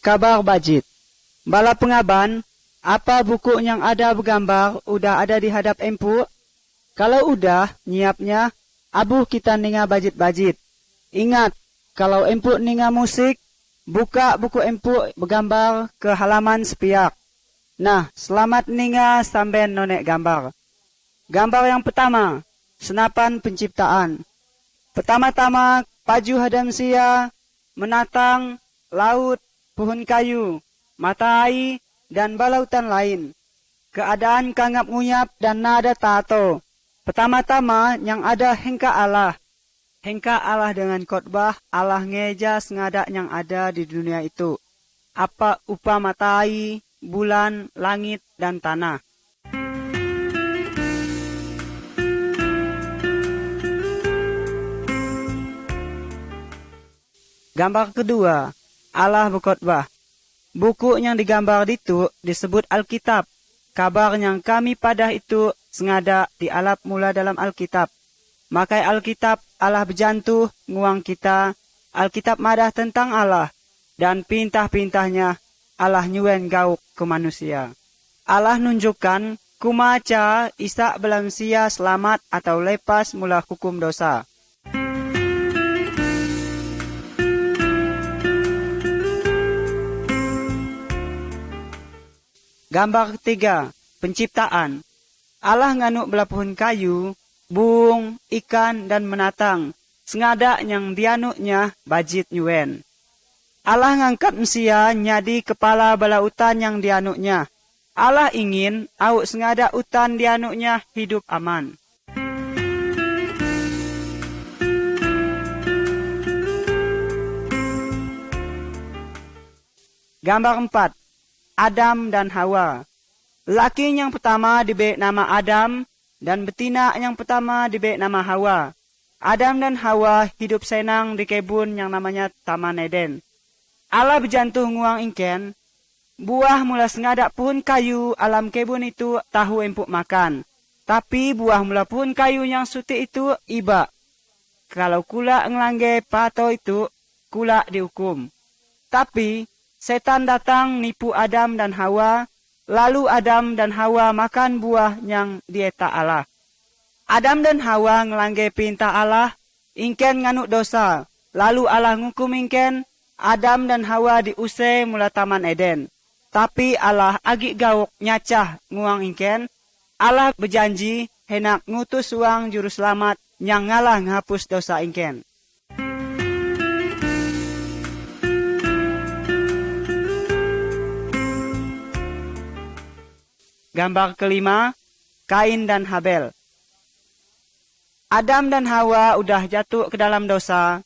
kabar bajit. Bala pengaban, apa buku yang ada bergambar udah ada di hadap empu? Kalau udah, nyiapnya, abuh kita ninga bajit-bajit. Ingat, kalau empu ninga musik, buka buku empu bergambar ke halaman sepiak. Nah, selamat ninga sampai nonek gambar. Gambar yang pertama, senapan penciptaan. Pertama-tama, paju hadam sia, menatang, laut, pohon kayu, mata air, dan balautan lain. Keadaan kangap ngunyap dan nada tato. Pertama-tama yang ada hengka Allah. Hengka Allah dengan khotbah Allah ngeja sengadak yang ada di dunia itu. Apa upah mata air, bulan, langit, dan tanah. Gambar kedua, Allah berkhotbah. Buku yang digambar itu disebut Alkitab. Kabar yang kami padah itu sengaja dialap mula dalam Alkitab. Makai Alkitab Allah berjantuh nguang kita. Alkitab madah tentang Allah. Dan pintah-pintahnya Allah nyuen gauk ke manusia. Allah nunjukkan kumaca Isa belansia selamat atau lepas mula hukum dosa. Gambar ketiga, penciptaan. Allah nganuk bela pohon kayu, bung, ikan, dan menatang. Sengadak yang dianuknya bajit nyuen. Allah ngangkat manusia nyadi kepala bala utan yang dianuknya. Allah ingin awak sengadak utan dianuknya hidup aman. Gambar 4. Adam dan Hawa. Laki yang pertama diberi nama Adam dan betina yang pertama diberi nama Hawa. Adam dan Hawa hidup senang di kebun yang namanya Taman Eden. Allah berjantuh nguang ingken, buah mula sengadak pohon kayu alam kebun itu tahu empuk makan. Tapi buah mula pohon kayu yang sutik itu iba. Kalau kula ngelangge pato itu, kula dihukum. Tapi setan datang nipu Adam dan Hawa, lalu Adam dan Hawa makan buah yang dieta Allah. Adam dan Hawa ngelangge perintah Allah, ingken nganuk dosa. Lalu Allah ngukum ingken, Adam dan Hawa diusai mula Taman Eden. Tapi Allah agik gauk nyacah nguang ingken. Allah berjanji hendak ngutus uang juru selamat yang ngalah ngapus dosa ingken. Gambar kelima, Kain dan Habel. Adam dan Hawa udah jatuh ke dalam dosa.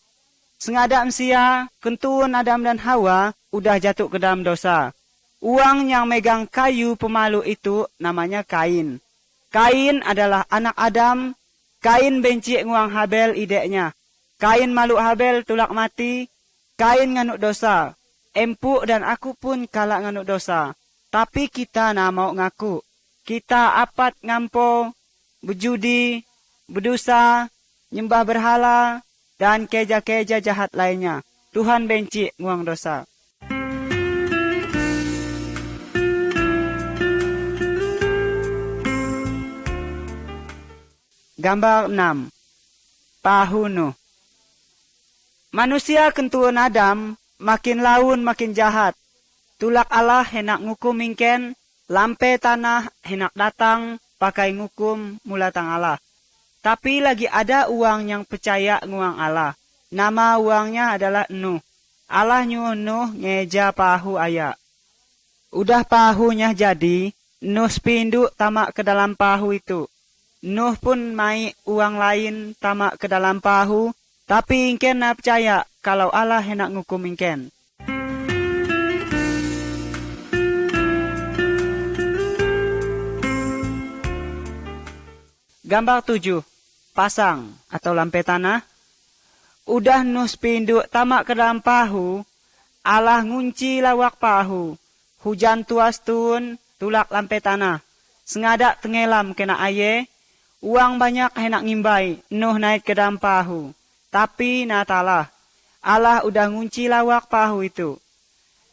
Sengadak manusia, kentun Adam dan Hawa udah jatuh ke dalam dosa. Uang yang megang kayu pemalu itu namanya Kain. Kain adalah anak Adam. Kain benci nguang Habel ideknya. Kain malu Habel tulak mati. Kain nganuk dosa. Empuk dan aku pun kalah nganuk dosa. Tapi kita nak mau ngaku. Kita apat ngampo, berjudi, berdosa, nyembah berhala, dan keja-keja jahat lainnya. Tuhan benci nguang dosa. Gambar 6. Pahu Nuh. Manusia kentuan Adam makin laun makin jahat. Tulak Allah hendak ngukum ingken, lampe tanah hendak datang pakai ngukum mulatang Allah. Tapi lagi ada uang yang percaya nguang Allah. Nama uangnya adalah Nuh. Allah nyuruh Nuh ngeja pahu ayak. Udah pahunya jadi, Nuh sepinduk tamak ke dalam pahu itu. Nuh pun mai uang lain tamak ke dalam pahu, tapi ingken nak percaya kalau Allah hendak ngukum ingken. Gambar 7. Pasang atau lampe tanah. Udah Nuh sepinduk tamak ke dalam pahu, Allah ngunci lawak pahu. Hujan tuas tun, tulak lampe tanah. Sengadak tenggelam kena aye, uang banyak hendak ngimbai, Nuh naik ke dalam pahu. Tapi natalah, Allah udah ngunci lawak pahu itu.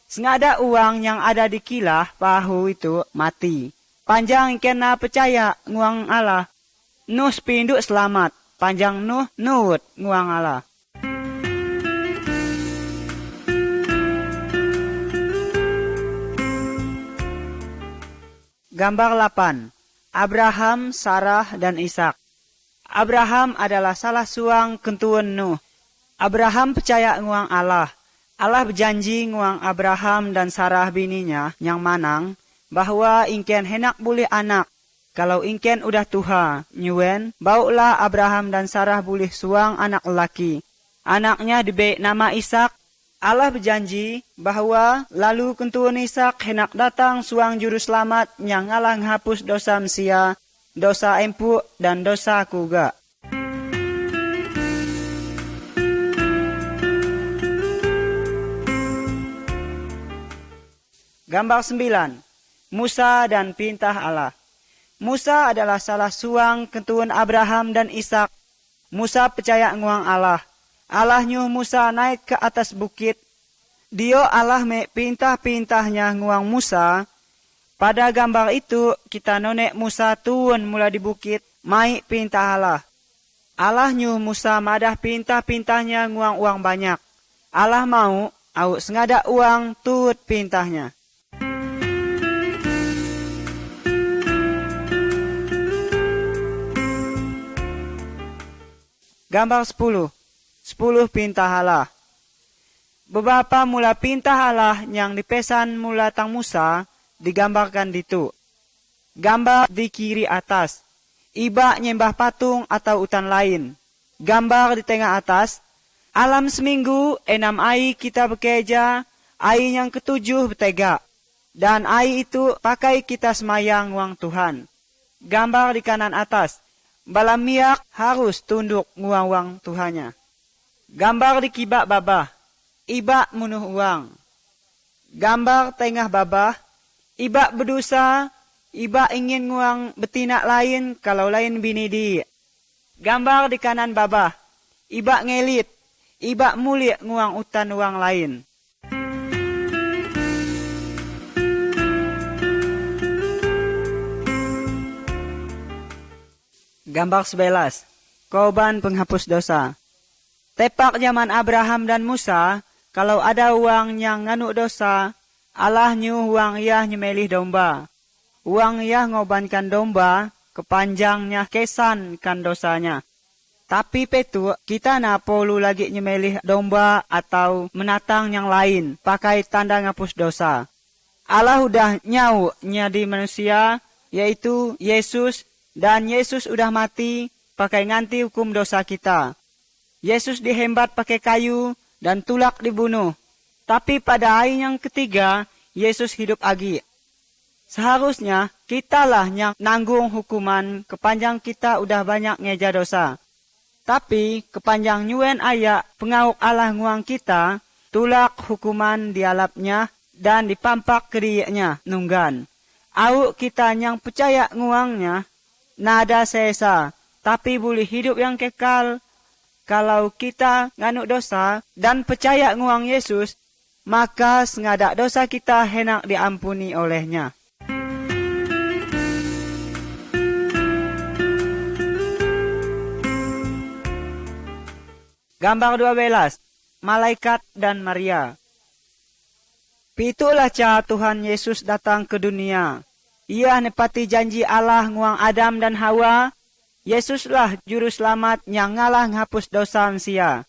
Sengada uang yang ada di kilah pahu itu mati. Panjang kena percaya nguang Allah. Nuh sepinduk selamat. Panjang Nuh nuut nguang Allah. Gambar 8. Abraham, Sarah, dan Ishak. Abraham adalah salah suang kentuan Nuh. Abraham percaya nguang Allah. Allah berjanji nguang Abraham dan Sarah bininya yang manang bahwa ingken henak boleh anak. Kalau ingken udah tuha, nyuen, baulah Abraham dan Sarah boleh suang anak lelaki. Anaknya diberi nama Ishak. Allah berjanji bahwa lalu kentuan Ishak henak datang suang juru selamat yang Allah menghapus dosa manusia, dosa empuk dan dosa kuga. Gambar 9. Musa dan perintah Allah. Musa adalah salah suang kentuan Abraham dan Ishak. Musa percaya nguang Allah. Allah nyuh Musa naik ke atas bukit. Dia Allah me perintah-perintahnya nguang Musa. Pada gambar itu kita nonek Musa turun mula di bukit mai perintah Allah. Allah nyuh Musa madah perintah-perintahnya nguang uang banyak. Allah mau au sengada uang turut perintahnya. Gambar 10. 10 perintah Allah. Beberapa mula perintah Allah yang dipesan mula tang Musa digambarkan ditu. Gambar di kiri atas. Iba nyembah patung atau utan lain. Gambar di tengah atas. Alam seminggu 6 ai kita bekerja. Ai yang ketujuh bertega. Dan ai itu pakai kita semayang uang Tuhan. Gambar di kanan atas. Balamiak harus tunduk nguang-uang Tuhannya. Gambar di kibak babah. Iba munuh uang. Gambar tengah babah. Iba berdosa. Iba ingin nguang betina lain kalau lain bini di. Gambar di kanan babah. Iba ngelit. Iba mulik nguang utan uang lain. Gambar 11. Korban penghapus dosa. Tepak zaman Abraham dan Musa, kalau ada uang yang nganuk dosa, Allah nyuh uang ia nyemelih domba. Uang ia ngobankan domba, kepanjangnya kesan kan dosanya. Tapi petu kita na perlu lagi nyemelih domba atau menatang yang lain, pakai tanda ngapus dosa. Allah udah nyau nyadi manusia, yaitu Yesus, dan Yesus udah mati, pakai nganti hukum dosa kita. Yesus dihembat pakai kayu dan tulak dibunuh. Tapi pada hari yang ketiga, Yesus hidup lagi. Seharusnya kitalah yang nanggung hukuman kepanjang kita udah banyak ngeja dosa. Tapi kepanjang nyuen ayak pengauk Allah nguang kita, tulak hukuman dialapnya dan dipampak keriaknya nunggan. Au kita yang percaya nguangnya, nada sesa, tapi boleh hidup yang kekal. Kalau kita nganuk dosa dan percaya nguang Yesus, maka sengada dosa kita henak diampuni olehnya. Gambar 12. Malaikat dan Maria. Pitulah ca Tuhan Yesus datang ke dunia. Ia nepati janji Allah nguang Adam dan Hawa. Yesuslah juru selamat yang ngalah ngapus dosa manusia.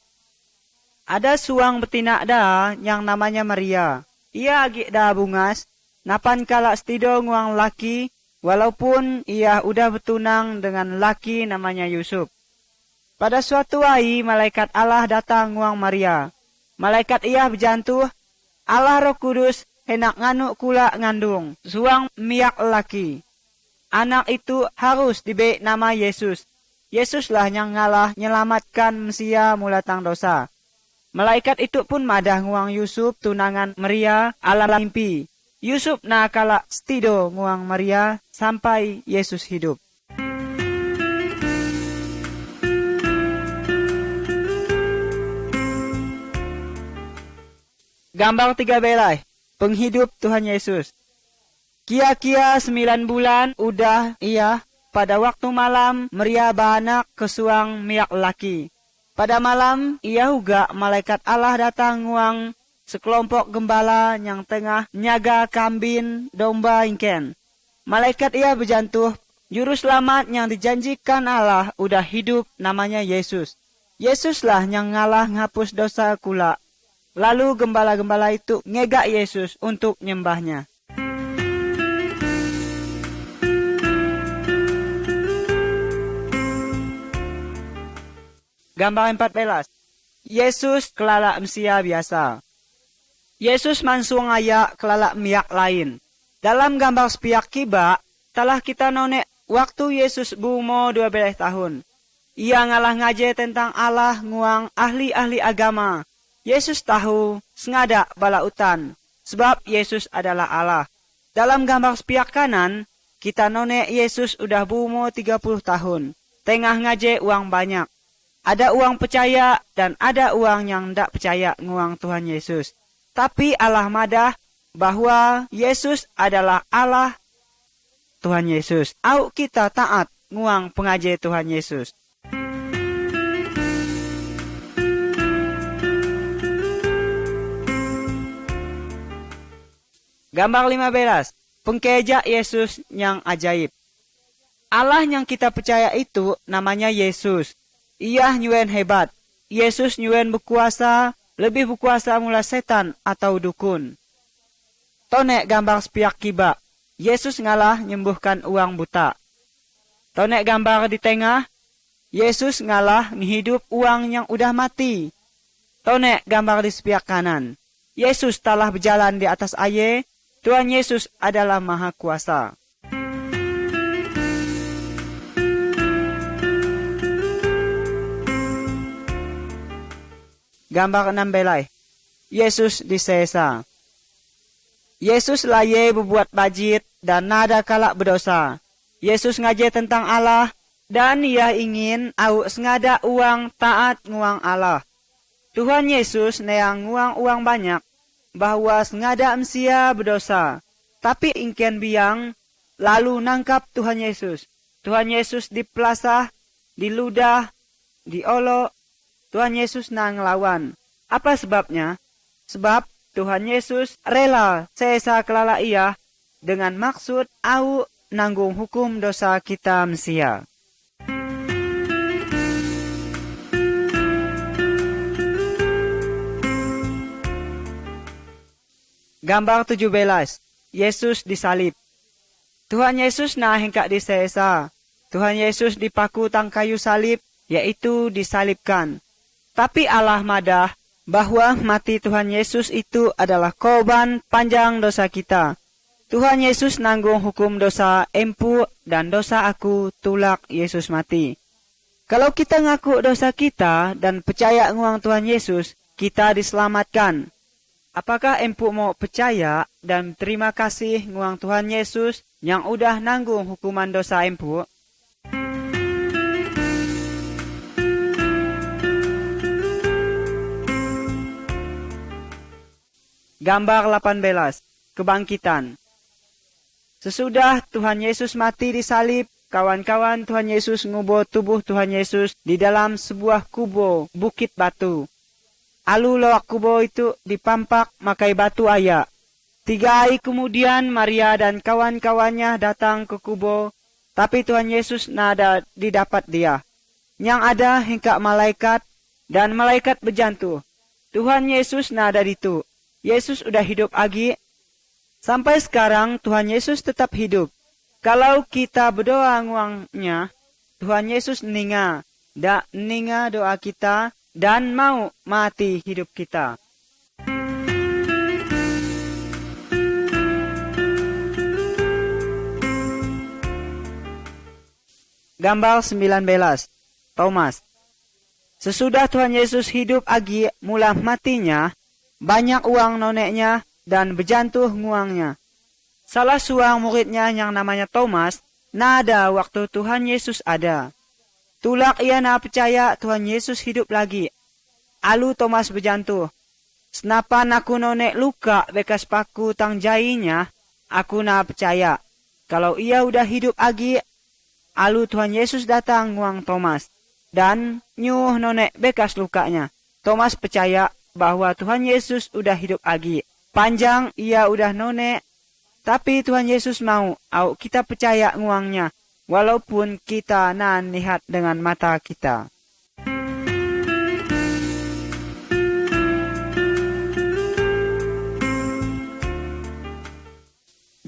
Ada suang betina dah yang namanya Maria. Ia agik dah bungas, napan kalak setido nguang laki, walaupun ia udah bertunang dengan laki namanya Yusuf. Pada suatu hari malaikat Allah datang nguang Maria. Malaikat ia berjantuh, Allah Roh Kudus henak nganuk kula ngandung, suang miak laki. Anak itu harus diberi nama Yesus. Yesuslah yang ngalah nyelamatkan manusia mulatang dosa. Malaikat itu pun madah nguang Yusuf tunangan Maria ala mimpi. Yusuf na kalak stido nguang Maria sampai Yesus hidup. Gambar 13. penghidup Tuhan Yesus. Kia-kia 9 bulan udah ia pada waktu malam Maria beranak kesuang miak laki. Pada malam ia juga malaikat Allah datang nguang sekelompok gembala yang tengah nyaga kambing domba ingken. Malaikat ia berjantuh, juru selamat yang dijanjikan Allah udah hidup namanya Yesus. Yesuslah yang ngalah ngapus dosa kula. Lalu gembala-gembala itu ngegak Yesus untuk nyembahnya. Gambar 14. Yesus kelalak Mesia biasa. Yesus mansung ayak kelalak miak lain. Dalam gambar sepiak kiba, telah kita nonek waktu Yesus berumur 12 tahun. Ia ngalah ngaje tentang Allah nguang ahli-ahli agama. Yesus tahu sengadak bala utan, sebab Yesus adalah Allah. Dalam gambar sepiak kanan, kita nonek Yesus udah berumur 30 tahun. Tengah ngaje uang banyak. Ada uang percaya dan ada uang yang tidak percaya nguang Tuhan Yesus. Tapi Allah madah bahwa Yesus adalah Allah Tuhan Yesus. Au kita taat nguang pengajar Tuhan Yesus. Gambar 15. Pengkejak Yesus yang ajaib. Allah yang kita percaya itu namanya Yesus. Ia nyuen hebat. Yesus nyuen berkuasa, lebih berkuasa mula setan atau dukun. Tonek gambar sepiak kiba. Yesus ngalah nyembuhkan uang buta. Tonek gambar di tengah. Yesus ngalah ngehidup uang yang udah mati. Tonek gambar di sepiak kanan. Yesus telah berjalan di atas air. Tuhan Yesus adalah Maha Kuasa. Gambar 16. Yesus disesa. Yesus laye berbuat bajit dan nada kalak berdosa. Yesus ngaje tentang Allah dan ia ingin au sengada uang taat nguang Allah. Tuhan Yesus neang nguang uang banyak bahwa sengada Mesia berdosa. Tapi ingken biang lalu nangkap Tuhan Yesus. Tuhan Yesus dipelasah, diludah, diolok. Tuhan Yesus nang lawan. Apa sebabnya? Sebab Tuhan Yesus rela sesa kelala ia dengan maksud au nanggung hukum dosa kita Mesia. Gambar 17. Yesus disalib. Tuhan Yesus nah hengkak disesa. Tuhan Yesus dipaku tang kayu salib, yaitu disalibkan. Tapi Allah madah bahwa mati Tuhan Yesus itu adalah korban panjang dosa kita. Tuhan Yesus nanggung hukum dosa empu dan dosa aku tulak Yesus mati. Kalau kita ngaku dosa kita dan percaya nguang Tuhan Yesus, kita diselamatkan. Apakah empu mau percaya dan terima kasih nguang Tuhan Yesus yang udah nanggung hukuman dosa empu? Gambar 18. Kebangkitan. Sesudah Tuhan Yesus mati disalib, kawan-kawan Tuhan Yesus ngubur tubuh Tuhan Yesus di dalam sebuah kubur bukit batu. Alu lawak kubur itu dipampak makai batu ayak. 3 hari kemudian Maria dan kawan-kawannya datang ke kubur, tapi Tuhan Yesus nada didapat dia. Yang ada hingga malaikat dan malaikat berjantuh. Tuhan Yesus nada ditu. Yesus udah hidup lagi. Sampai sekarang Tuhan Yesus tetap hidup. Kalau kita berdoa nguangnya, Tuhan Yesus ninga doa kita dan mau mati hidup kita. Gambar 19. Thomas. Sesudah Tuhan Yesus hidup lagi mula matinya, banyak uang noneknya dan berjantuh nguangnya. Salah seorang muridnya yang namanya Thomas, nada waktu Tuhan Yesus ada. Tulak ia na percaya Tuhan Yesus hidup lagi. Alu Thomas berjantuh, Senapan aku nonek luka bekas paku tang jainya, aku na percaya. Kalau ia udah hidup lagi, alu Tuhan Yesus datang nguang Thomas dan nyuh nonek bekas lukanya. Thomas percaya bahwa Tuhan Yesus udah hidup lagi. Panjang ia udah nonek, tapi Tuhan Yesus mau kita percaya nguangnya, walaupun kita nan lihat dengan mata kita.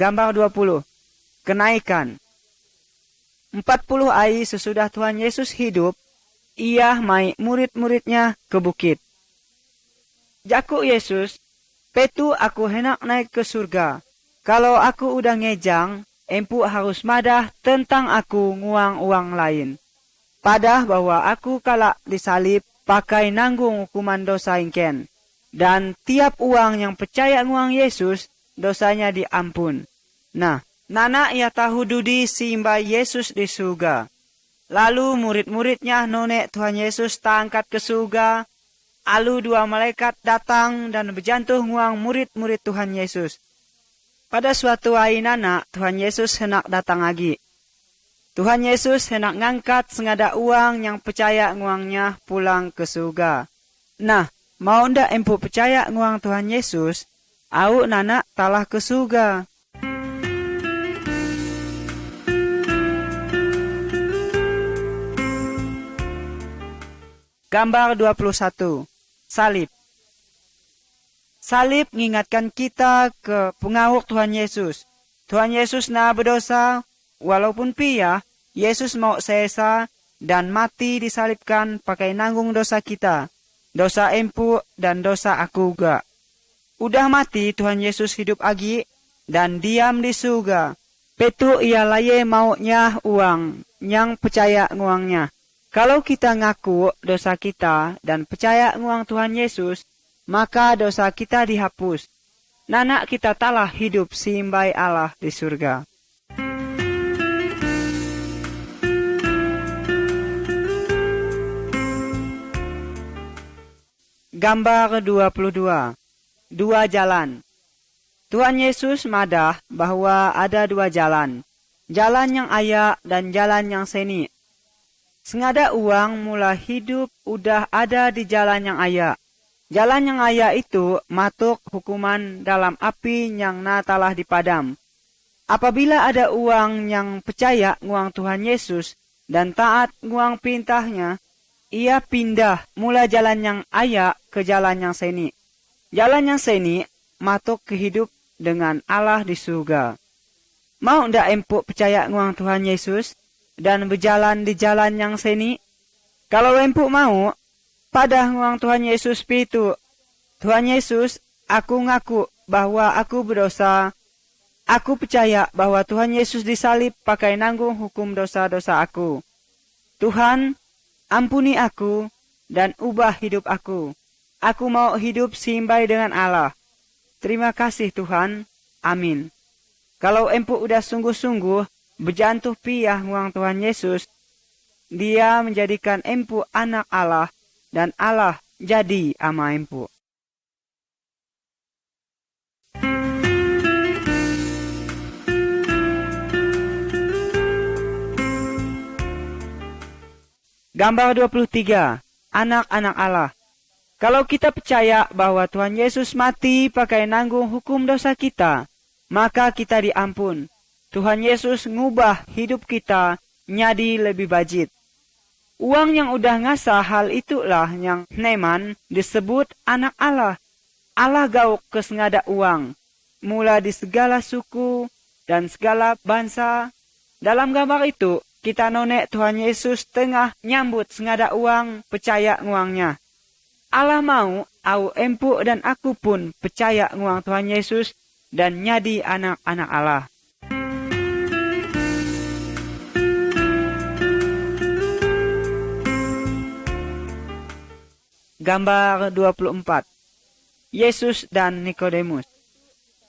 Gambar 20. Kenaikan. 40 hari sesudah Tuhan Yesus hidup, ia mai murid-muridnya ke bukit. Jaku Yesus, petu aku hendak naik ke surga. Kalau aku udah ngejang, empu harus madah tentang aku nguang uang lain. Padah bahwa aku kalak disalib pakai nanggung hukuman dosa ingken. Dan tiap uang yang percaya nguang Yesus, dosanya diampun. Nah, nana ia tahu dudi simba Yesus di surga. Lalu murid-muridnya nonek Tuhan Yesus tangkat ke surga. Lalu 2 malaikat datang dan berjantuh nguang murid-murid Tuhan Yesus. Pada suatu hari nana, Tuhan Yesus hendak datang lagi. Tuhan Yesus hendak ngangkat sengada uang yang percaya nguangnya pulang ke surga. Nah, mau ndak empu percaya nguang Tuhan Yesus, au nana talah ke surga. Gambar 21. Salib. Salib mengingatkan kita ke pengaruh Tuhan Yesus. Tuhan Yesus na berdosa, walaupun pia, Yesus mau sesa dan mati disalibkan pakai nanggung dosa kita. Dosa empu dan dosa aku juga. Udah mati Tuhan Yesus hidup lagi dan diam di surga. Petu ia laye maunya uang yang percaya nguangnya. Kalau kita ngaku dosa kita dan percaya nguang Tuhan Yesus, maka dosa kita dihapus. Nana kita talah hidup simbai Allah di surga. Gambar 22. 2 jalan. Tuhan Yesus madah bahwa ada 2 jalan. Jalan yang aya dan jalan yang seni. Sengada uang mula hidup udah ada di jalan yang aya. Jalan yang aya itu matuk hukuman dalam api yang natalah dipadam. Apabila ada uang yang percaya nguang Tuhan Yesus dan taat nguang perintahnya, ia pindah mula jalan yang aya ke jalan yang seni. Jalan yang seni matuk kehidup dengan Allah di surga. Mau ndak empuk percaya nguang Tuhan Yesus dan berjalan di jalan yang seni? Kalau empuk mau, pada nguang Tuhan Yesus pitu. Tuhan Yesus, aku ngaku bahwa aku berdosa. Aku percaya bahwa Tuhan Yesus disalib pakai nanggung hukum dosa-dosa aku. Tuhan, ampuni aku dan ubah hidup aku. Aku mau hidup simbai dengan Allah. Terima kasih Tuhan. Amin. Kalau empuk udah sungguh-sungguh berjantuh piah nguang Tuhan Yesus, dia menjadikan empu anak Allah dan Allah jadi ama empu. Gambar 23. Anak-anak Allah. Kalau kita percaya bahwa Tuhan Yesus mati pakai nanggung hukum dosa kita, maka kita diampun. Tuhan Yesus ngubah hidup kita nyadi lebih bajit. Uang yang udah ngasah hal itulah yang neman disebut anak Allah. Allah gauk ke sengada uang, mula di segala suku dan segala bangsa. Dalam gambar itu, kita nonek Tuhan Yesus tengah nyambut sengada uang percaya nguangnya. Allah mau au empuk dan aku pun percaya nguang Tuhan Yesus dan nyadi anak-anak Allah. Gambar 24. Yesus dan Nikodemus.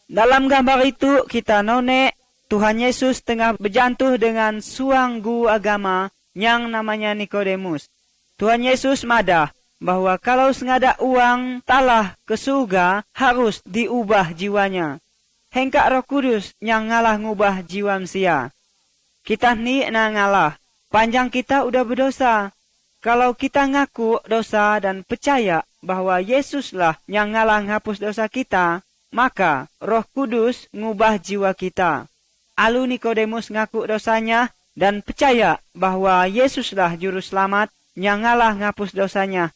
Dalam gambar itu kita nonek Tuhan Yesus tengah berjantuh dengan suang guru agama yang namanya Nikodemus. Tuhan Yesus madah bahwa kalau sengada uang talah ke surga harus diubah jiwanya. Hengkak Roh Kudus yang ngalah ngubah jiwa manusia. Kita ni na ngalah, panjang kita udah berdosa. Kalau kita ngaku dosa dan percaya bahwa Yesuslah yang ngalah ngapus dosa kita, maka Roh Kudus ngubah jiwa kita. Alu Nikodemus ngaku dosanya dan percaya bahwa Yesuslah juru selamat yang ngalah ngapus dosanya.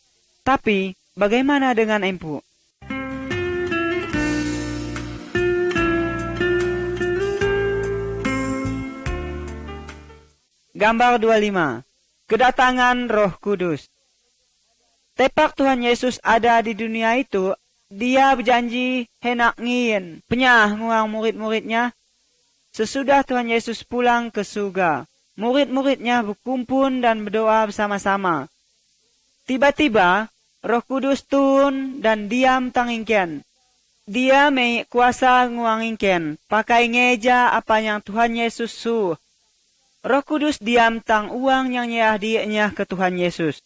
Tapi bagaimana dengan empu? Gambar 25. Kedatangan Roh Kudus. Tepak Tuhan Yesus ada di dunia itu, dia berjanji hendak ngin penyah nguang murid-muridnya. Sesudah Tuhan Yesus pulang ke surga, murid-muridnya berkumpul dan berdoa bersama-sama. Tiba-tiba Roh Kudus turun dan diam tangingken. Dia mei kuasa nguangingken, pakai ngeja apa yang Tuhan Yesus suruh. Roh Kudus diam tang uang yang nyah dianya ke Tuhan Yesus.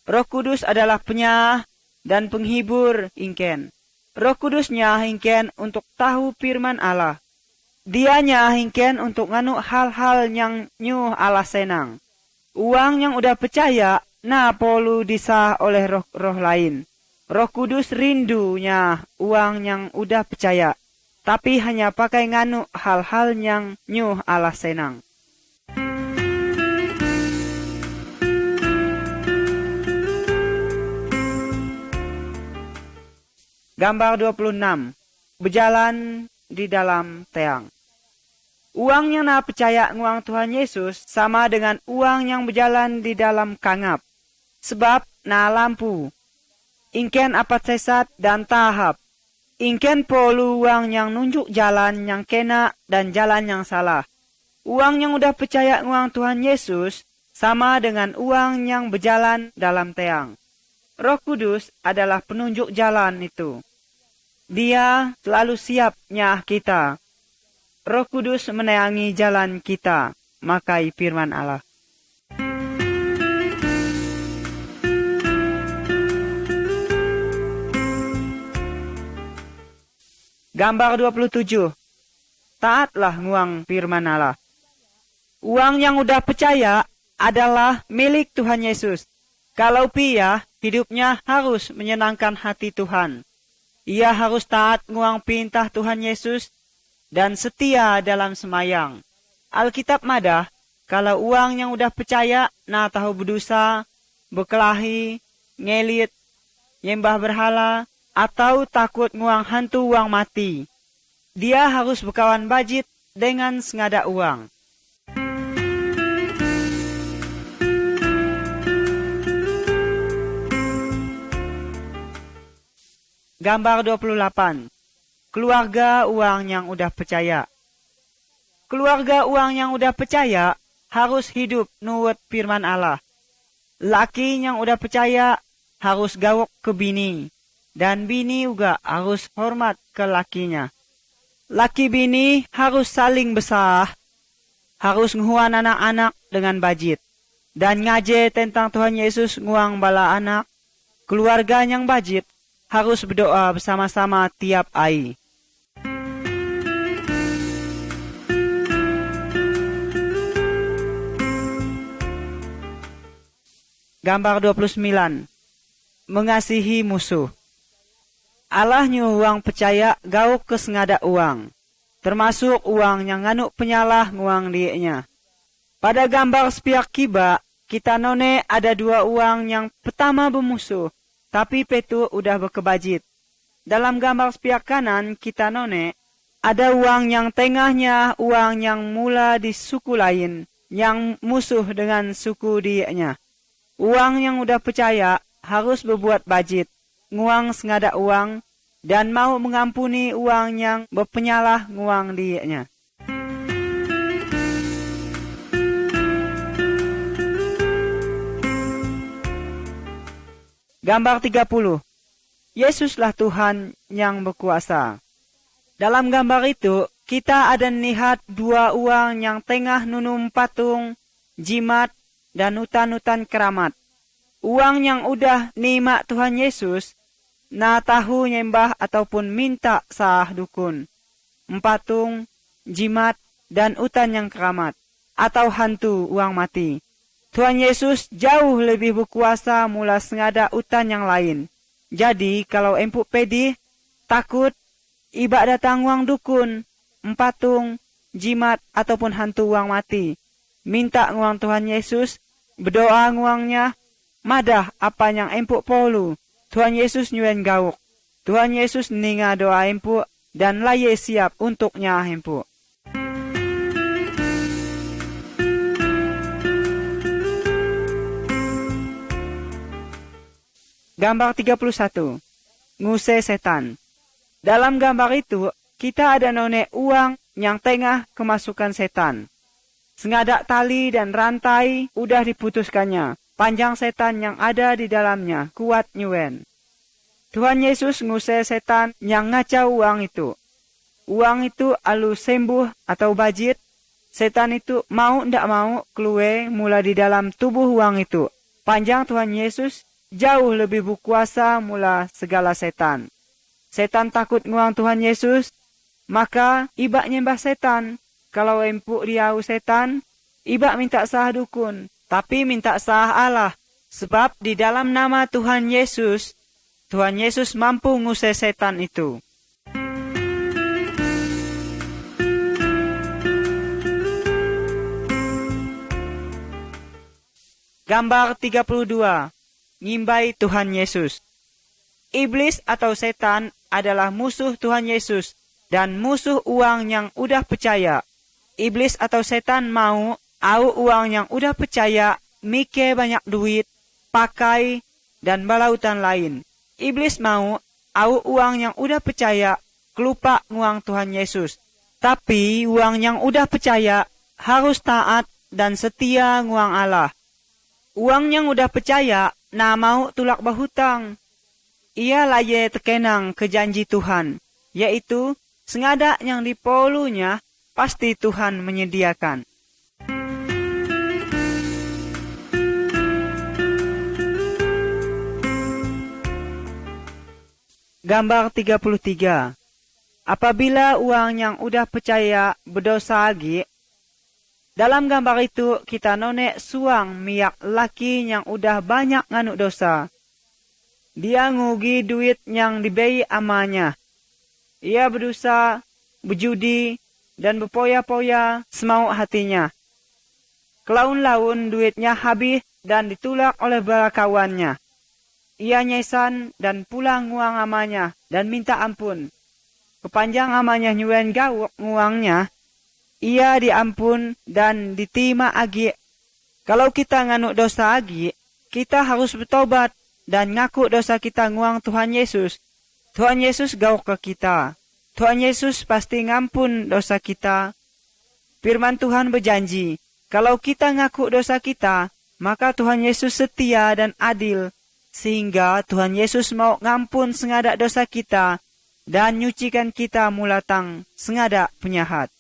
Roh Kudus adalah penyah dan penghibur ingken. Roh Kudus nyah ingken untuk tahu firman Allah. Dia nyah ingken untuk nganu hal-hal yang nyuh Allah senang. Uang yang udah percaya, nah polu disah oleh roh lain. Roh Kudus rindunya uang yang udah percaya, tapi hanya pakai nganu hal-hal yang nyuh Allah senang. Gambar 26. Berjalan di dalam teang. Uang yang na percaya nguang Tuhan Yesus sama dengan uang yang berjalan di dalam kangap. Sebab na lampu. Ingken apa sesat dan tahap. Ingken polu uang yang nunjuk jalan yang kena dan jalan yang salah. Uang yang udah percaya nguang Tuhan Yesus sama dengan uang yang berjalan dalam teang. Roh Kudus adalah penunjuk jalan itu. Dia selalu siap nyah kita. Roh Kudus menerangi jalan kita, makai firman Allah. Gambar 27. Taatlah nguang firman Allah. Uang yang udah percaya adalah milik Tuhan Yesus. Kalau pia, hidupnya harus menyenangkan hati Tuhan. Ia harus taat nguang perintah Tuhan Yesus dan setia dalam semayang. Alkitab madah, kalau uang yang udah percaya na tahu berdosa, berkelahi, ngelit, nyembah berhala, atau takut nguang hantu uang mati. Dia harus berkawan bajit dengan sengada uang. Gambar 28. Keluarga uang yang udah percaya. Keluarga uang yang udah percaya harus hidup nurut firman Allah. Laki yang udah percaya harus gawok ke bini. Dan bini juga harus hormat ke lakinya. Laki bini harus saling besar. Harus nguan anak-anak dengan bajit. Dan ngaje tentang Tuhan Yesus nguang bala anak. Keluarga yang bajit harus berdoa bersama-sama tiap hari. Gambar 29. Mengasihi musuh. Allah nyuh uang percaya gauk ke sengada uang, termasuk uang yang nganuk penyalah nguang dianya. Pada gambar sepiak kiba, kita none ada dua uang yang pertama bermusuh, tapi petu udah berkebajit. Dalam gambar sepiak kanan kita none, ada uang yang tengahnya uang yang mula di suku lain, yang musuh dengan suku dianya. Uang yang udah percaya harus berbuat bajit, nguang sengada uang, dan mau mengampuni uang yang berpenyalah nguang dianya. Gambar 30. Yesuslah Tuhan yang berkuasa. Dalam gambar itu, kita ada lihat dua uang yang tengah nunum patung, jimat, dan hutan-hutan keramat. Uang yang udah nima Tuhan Yesus, na tahu nyembah ataupun minta sah dukun, empatung, jimat, dan utan yang keramat, atau hantu uang mati. Tuhan Yesus jauh lebih berkuasa mula sengada utan yang lain. Jadi kalau empuk pedih, takut, ibak datang uang dukun, empatung, jimat, ataupun hantu uang mati. Minta nguang Tuhan Yesus, berdoa nguangnya, madah apa yang empuk polu. Tuhan Yesus nyuen gauk. Tuhan Yesus ninga doa empuk dan laye siap untuknya empuk. Gambar 31. Nguse setan. Dalam gambar itu, kita ada none uang yang tengah kemasukan setan. Sengadak tali dan rantai udah diputuskannya. Panjang setan yang ada di dalamnya kuat nyuen. Tuhan Yesus ngusir setan yang ngacau uang itu. Uang itu alu sembuh atau bajit. Setan itu mau ndak mau keluar mula di dalam tubuh uang itu. Panjang Tuhan Yesus jauh lebih berkuasa mula segala setan. Setan takut nguang Tuhan Yesus, maka ibak nyembah setan. Kalau empuk diau setan, ibak minta sah dukun. Tapi minta sah Allah, sebab di dalam nama Tuhan Yesus mampu ngusir setan itu. Gambar 32. Ngimbai Tuhan Yesus. Iblis atau setan adalah musuh Tuhan Yesus dan musuh uang yang udah percaya. Iblis atau setan mau uang yang udah percaya, mikir banyak duit, pakai, dan balautan lain. Iblis mau uang yang udah percaya, kelupa nguang Tuhan Yesus. Tapi uang yang udah percaya harus taat dan setia nguang Allah. Uang yang udah percaya, na mau tulak bahutang. Ia laye terkenang ke janji Tuhan, yaitu sengada yang dipolunya pasti Tuhan menyediakan. Gambar 33. Apabila uang yang udah percaya berdosa lagi, dalam gambar itu kita nonek suang miak laki yang udah banyak nganuk dosa. Dia ngugi duit yang diberi amanya. Ia berdosa, berjudi, dan berpoya-poya semau hatinya. Kelaun-laun duitnya habis dan ditulak oleh kawannya. Ia nyesan dan pulang nguang amanya dan minta ampun. Kepanjang amanya nyuen gauk nguangnya, ia diampun dan diterima agi. Kalau kita nganuk dosa agi, kita harus bertobat dan ngaku dosa kita nguang Tuhan Yesus. Tuhan Yesus gauk ke kita. Tuhan Yesus pasti ngampun dosa kita. Firman Tuhan berjanji, kalau kita ngaku dosa kita, maka Tuhan Yesus setia dan adil. Sehingga Tuhan Yesus mau ngampun sengada dosa kita dan nyucikan kita mulatang sengada penyahat.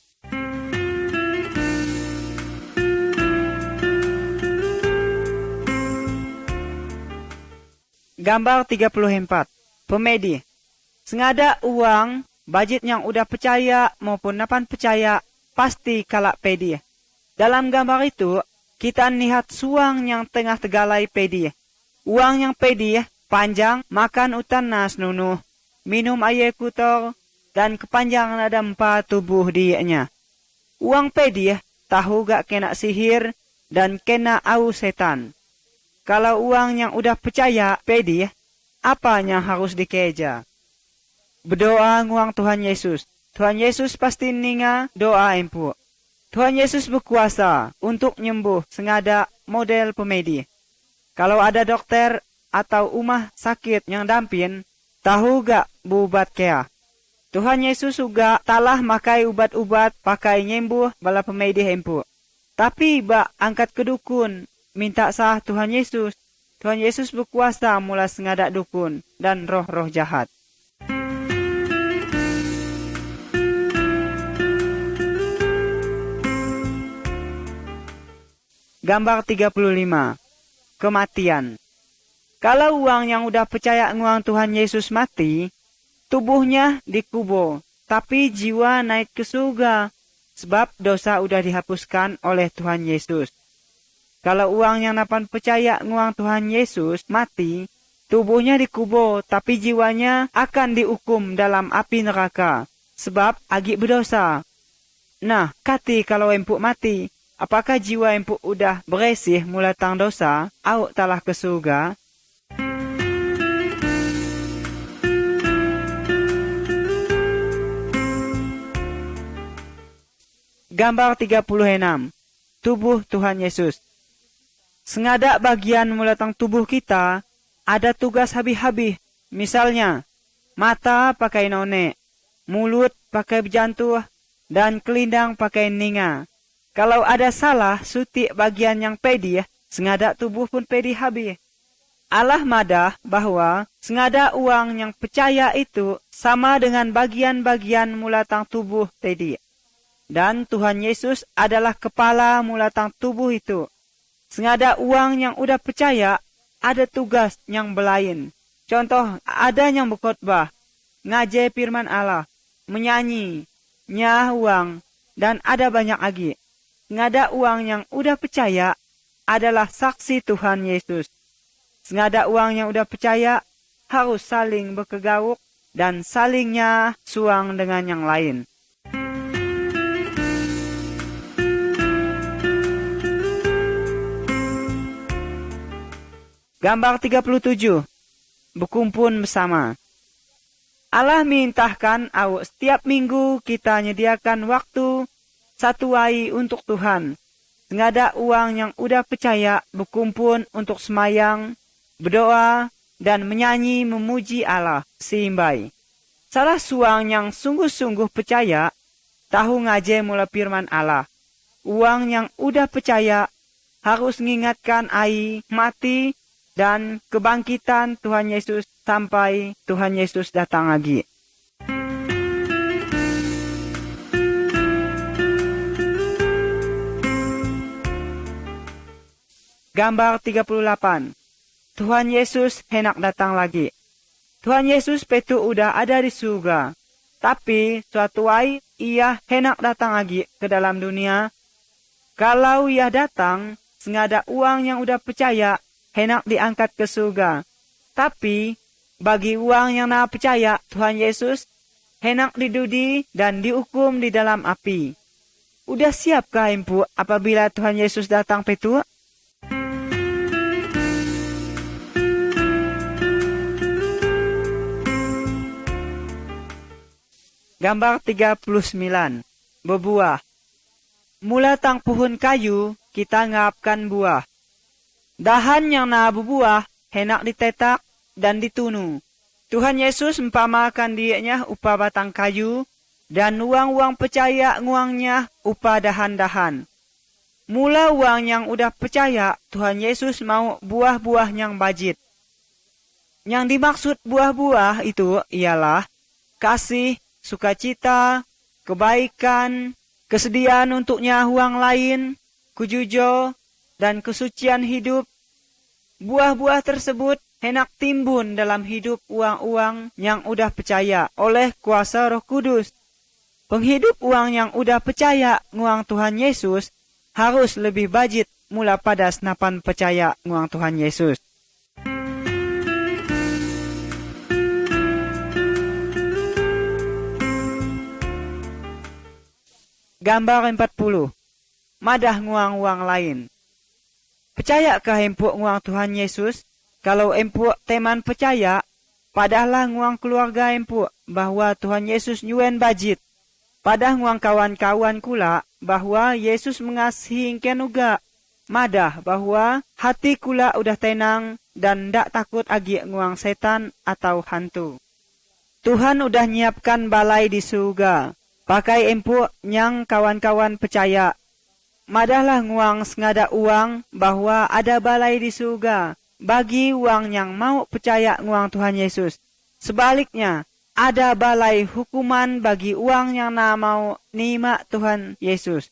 Gambar 34. Pemedi. Sengada uang, budget yang udah percaya maupun napan percaya, pasti kalak pedi. Dalam gambar itu, kita lihat suang yang tengah tegalai pedi. Uang yang pedi, panjang, makan utan nas nunuh, minum air kotor, dan kepanjangan ada 4 tubuh dianya. Uang pedi, tahu gak kena sihir, dan kena au setan. Kalau uang yang udah percaya pedi, apanya harus dikeja? Berdoa nguang Tuhan Yesus. Tuhan Yesus pasti ninga doa empuk. Tuhan Yesus berkuasa untuk nyembuh sengada model pemedi. Kalau ada dokter atau umah sakit yang dampin, tahu gak bubat kea? Tuhan Yesus juga talah makai ubat-ubat pakai nyembuh bala pemedi empuk. Tapi bak angkat ke dukun, minta sah Tuhan Yesus. Tuhan Yesus berkuasa mula sengada dukun dan roh-roh jahat. Gambar 35. Kematian. Kalau uang yang udah percaya nguang Tuhan Yesus mati, tubuhnya dikubur, tapi jiwa naik ke surga, sebab dosa udah dihapuskan oleh Tuhan Yesus. Kalau uang yang napan percaya nguang Tuhan Yesus mati, tubuhnya dikubur, tapi jiwanya akan dihukum dalam api neraka, sebab agi berdosa. Nah, kati kalau empuk mati, apakah jiwa empuk udah beresih mulai tang dosa, au telah ke surga? Gambar 36. Tubuh Tuhan Yesus. Sengada bagian mulatang tubuh kita, ada tugas habis-habis. Misalnya, mata pakai none, mulut pakai jantung, dan kelindang pakai ninga. Kalau ada salah, sutik bagian yang pedi, sengada tubuh pun pedi habis. Allah madah bahwa sengada uang yang percaya itu sama dengan bagian-bagian mulatang tubuh tadi. Dan Tuhan Yesus adalah kepala mulatang tubuh itu. Sengada uang yang udah percaya, ada tugas yang berlain. Contoh, ada yang berkhotbah, ngajar firman Allah, menyanyi, nyah uang, dan ada banyak lagi. Sengada uang yang udah percaya adalah saksi Tuhan Yesus. Sengada uang yang udah percaya harus saling berkegauk dan salingnya suang dengan yang lain. Gambar 37. Berkumpul bersama. Allah mintahkan setiap minggu kita menyediakan waktu satu hari untuk Tuhan. Sengada uang yang udah percaya berkumpul untuk semayang, berdoa, dan menyanyi memuji Allah seimbai. Salah suang yang sungguh-sungguh percaya, tahu ngaje mula firman Allah. Uang yang udah percaya harus mengingatkan ai mati dan kebangkitan Tuhan Yesus sampai Tuhan Yesus datang lagi. Gambar 38. Tuhan Yesus hendak datang lagi. Tuhan Yesus petu udah ada di surga. Tapi suatu hari ia hendak datang lagi ke dalam dunia. Kalau ia datang, sengada uang yang udah percaya hendak diangkat ke surga. Tapi bagi uang yang nak percaya Tuhan Yesus hendak didudi dan dihukum di dalam api. Udah siapkah empu apabila Tuhan Yesus datang petu? Gambar 39. Berbuah. Mula tang pohon kayu kita ngapkan buah. Dahan yang na berbuah hendak ditetak dan ditunu. Tuhan Yesus empamakan dianya upah batang kayu dan uang-uang percaya nguangnya upah dahan-dahan. Mula uang yang udah percaya Tuhan Yesus mau buah-buah yang bajit. Yang dimaksud buah-buah itu ialah kasih, sukacita, kebaikan, kesediaan untuk nyahuang lain, kujujo, dan kesucian hidup. Buah-buah tersebut hendak timbun dalam hidup uang-uang yang udah percaya oleh kuasa Roh Kudus. Penghidup uang yang udah percaya nguang Tuhan Yesus harus lebih bajit mula pada senapan percaya nguang Tuhan Yesus. Gambar 40. Madah nguang-nguang lain. Percayakah empuk nguang Tuhan Yesus? Kalau empuk teman percaya, padahal nguang keluarga empuk bahwa Tuhan Yesus nyuen bajit. Padah nguang kawan-kawan kula bahwa Yesus mengasihi ingken uga. Madah bahwa hati kula udah tenang dan ndak takut agi nguang setan atau hantu. Tuhan udah nyiapkan balai di surga. Pakai empuk yang kawan-kawan percaya. Madahlah nguang sengada uang bahwa ada balai di surga bagi uang yang mau percaya nguang Tuhan Yesus. Sebaliknya, ada balai hukuman bagi uang yang na mau nima Tuhan Yesus.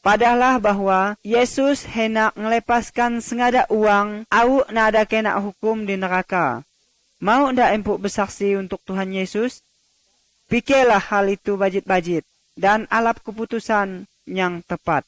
Padahal bahwa Yesus hendak melepaskan sengada uang au na ada kena hukum di neraka. Mau ndak empuk bersaksi untuk Tuhan Yesus? Pikirlah hal itu bajit-bajit dan alap keputusan yang tepat.